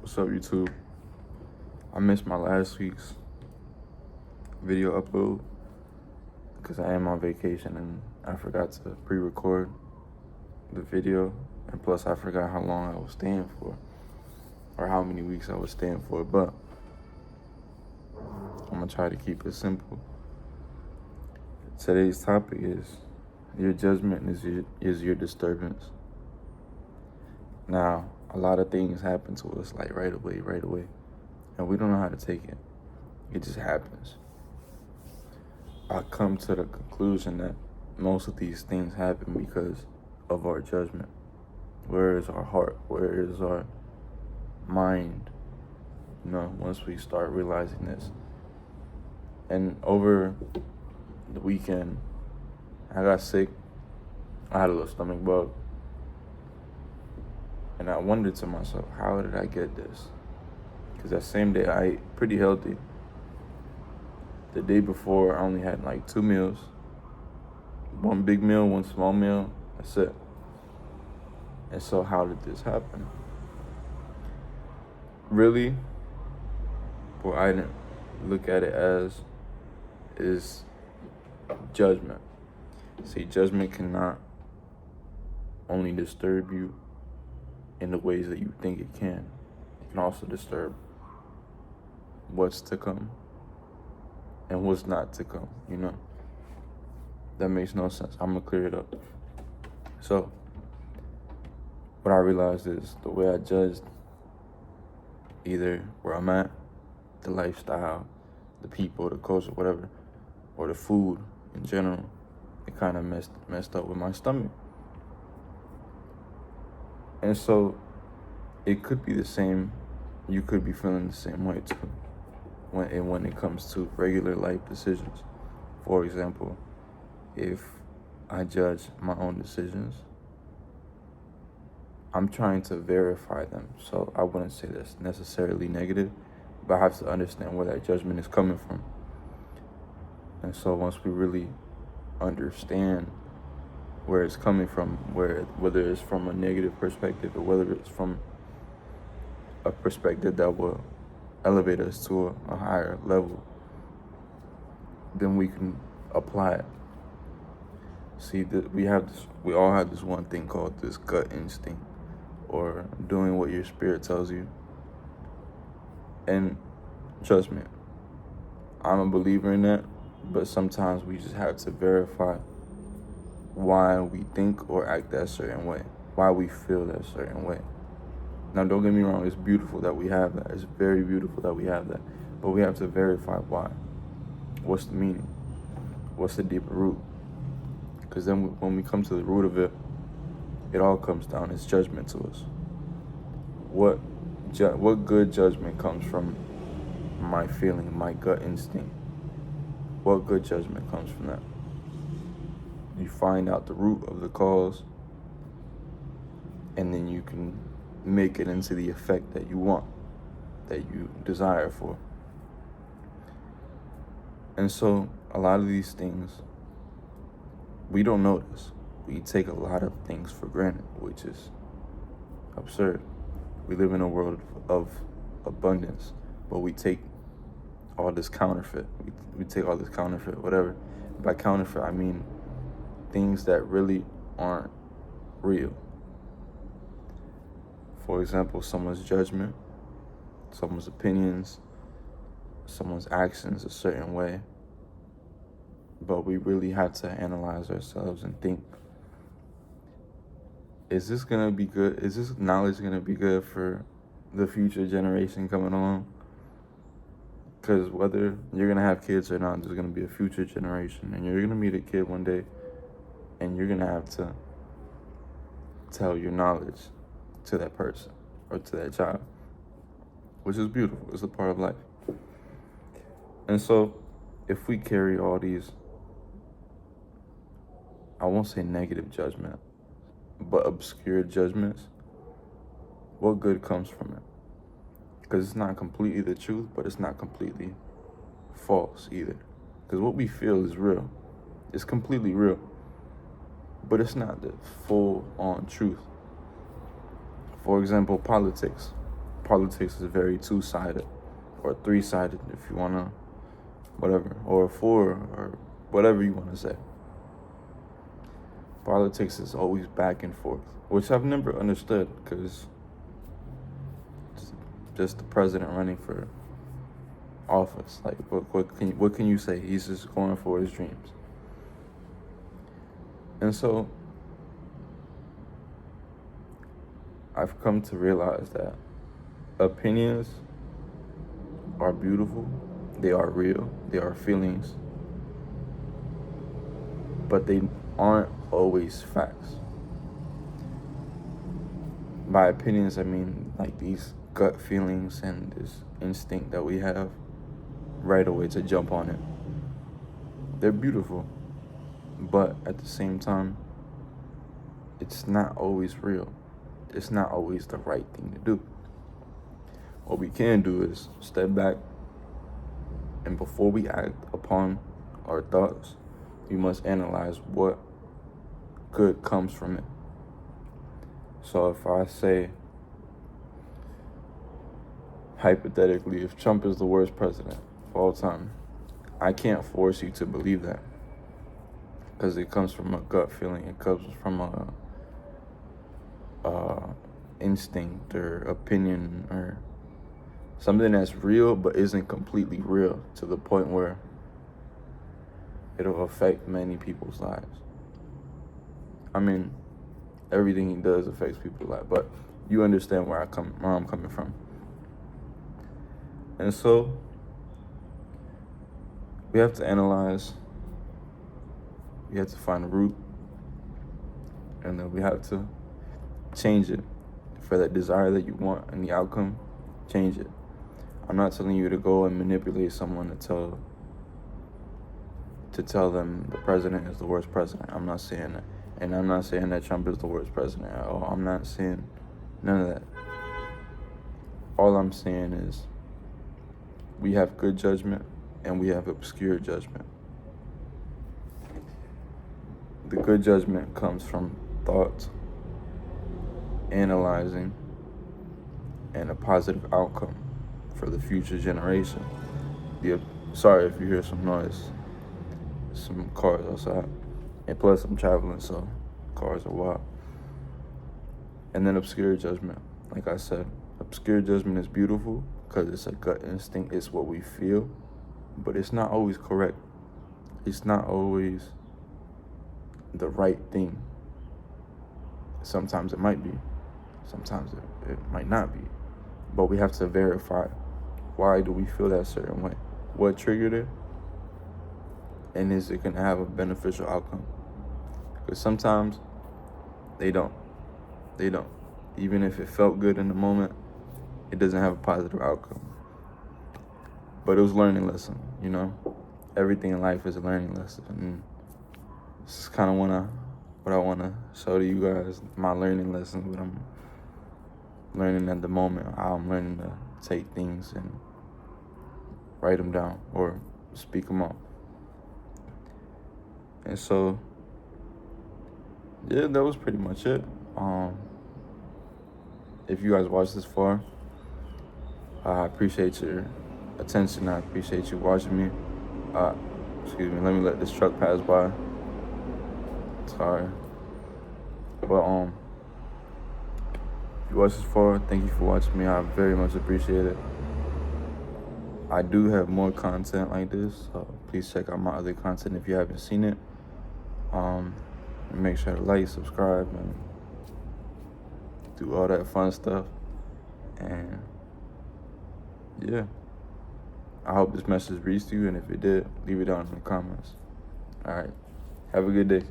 What's up, YouTube? I missed my last week's video upload because I am on vacation and I forgot to pre-record the video, and plus I forgot how long I was staying for or how many weeks I was staying for, but I'm gonna try to keep it simple. Today's topic is your judgment is your disturbance. Now, a lot of things happen to us like right away, and we don't know how to take it. It just happens. I come to the conclusion that most of these things happen because of our judgment. Where is our heart? Where is our mind? Once we start realizing this. And over the weekend, I got sick. I had a little stomach bug. And I wondered to myself, how did I get this? Because that same day I ate pretty healthy. The day before I only had like 2 meals. 1 big meal, 1 small meal, that's it. And so how did this happen? Really, what I didn't look at it as is judgment. See, judgment cannot only disturb you in the ways that you think it can. It can also disturb what's to come and what's not to come, That makes no sense. I'm gonna clear it up. So, what I realized is the way I judged either where I'm at, the lifestyle, the people, the culture, whatever, or the food in general, it kind of messed up with my stomach. And so it could be the same. You could be feeling the same way too when it comes to regular life decisions. For example, if I judge my own decisions, I'm trying to verify them. So I wouldn't say that's necessarily negative, but I have to understand where that judgment is coming from. And so once we really understand where it's coming from, whether it's from a negative perspective or whether it's from a perspective that will elevate us to a higher level, then we can apply it. See, we all have this one thing called this gut instinct, or doing what your spirit tells you. And trust me, I'm a believer in that, but sometimes we just have to verify why we think or act that certain way, why we feel that certain way. Now, don't get me wrong, it's beautiful that we have that. It's very beautiful that we have that. But we have to verify why. What's the meaning? What's the deeper root? Because then when we come to the root of it, it all comes down. It's judgment to us. What good judgment comes from my feeling, my gut instinct? What good judgment comes from that? You find out the root of the cause, and then you can make it into the effect that you want, that you desire for. And so a lot of these things, we don't notice. We take a lot of things for granted, which is absurd. We live in a world of abundance, but we take all this counterfeit. We take all this counterfeit, whatever. By counterfeit, I mean things that really aren't real. For example, someone's judgment, someone's opinions, someone's actions a certain way. But we really have to analyze ourselves and think, is this gonna be good? Is this knowledge gonna be good for the future generation coming along? Because whether you're gonna have kids or not, there's gonna be a future generation, and you're gonna meet a kid one day, and you're gonna have to tell your knowledge to that person or to that child, which is beautiful. It's a part of life. And so if we carry all these, I won't say negative judgment, but obscure judgments, what good comes from it? Because it's not completely the truth, but it's not completely false either. Because what we feel is real. It's completely real. But it's not the full-on truth. For example, politics. politics is very two-sided, or three-sided if you want to, whatever, or four, or whatever you want to say. Politics is always back and forth, which I've never understood, because just the president running for office, like what can you say? He's just going for his dreams. And so I've come to realize that opinions are beautiful, they are real, they are feelings, but they aren't always facts. By opinions, I mean like these gut feelings and this instinct that we have right away to jump on it. They're beautiful, but at the same time, it's not always real. It's not always the right thing to do. What we can do is step back, and before we act upon our thoughts, we must analyze what good comes from it. So if I say, hypothetically, if Trump is the worst president of all time, I can't force you to believe that, because it comes from a gut feeling. It comes from a instinct or opinion or something that's real but isn't completely real to the point where it'll affect many people's lives. I mean, everything he does affects people's lives, but you understand where I'm coming from. And so we have to analyze, we have to find a root, and then we have to change it for that desire that you want and the outcome. Change it. I'm not telling you to go and manipulate someone to tell them the president is the worst president. I'm not saying that. And I'm not saying that Trump is the worst president at all. I'm not saying none of that. All I'm saying is we have good judgment and we have obscure judgment. The good judgment comes from thought, analyzing, and a positive outcome for the future generation. Sorry if you hear some noise. Some cars outside. And plus I'm traveling, so cars are wild. And then obscure judgment. Like I said, obscure judgment is beautiful because it's a gut instinct. It's what we feel, but it's not always correct. It's not always the right thing. Sometimes it might be. Sometimes it might not be. But we have to verify, why do we feel that certain way? What triggered it? And is it going to have a beneficial outcome? Because sometimes they don't. They don't. Even if it felt good in the moment, it doesn't have a positive outcome. But it was a learning lesson, you know? Everything in life is a learning lesson. And this is kind of what I want to show to you guys, my learning lessons, what I'm learning at the moment, how I'm learning to take things and write them down or speak them out. And so, yeah, that was pretty much it. If you guys watched this far, I appreciate your attention. I appreciate you watching me. Excuse me, let me let this truck pass by. Sorry. But if you watched this far, thank you for watching me. I very much appreciate it. I do have more content like this, so please check out my other content if you haven't seen it. Make sure to like, subscribe, and do all that fun stuff. And yeah, I hope this message reached you, and if it did, leave it down in the comments. All right, have a good day.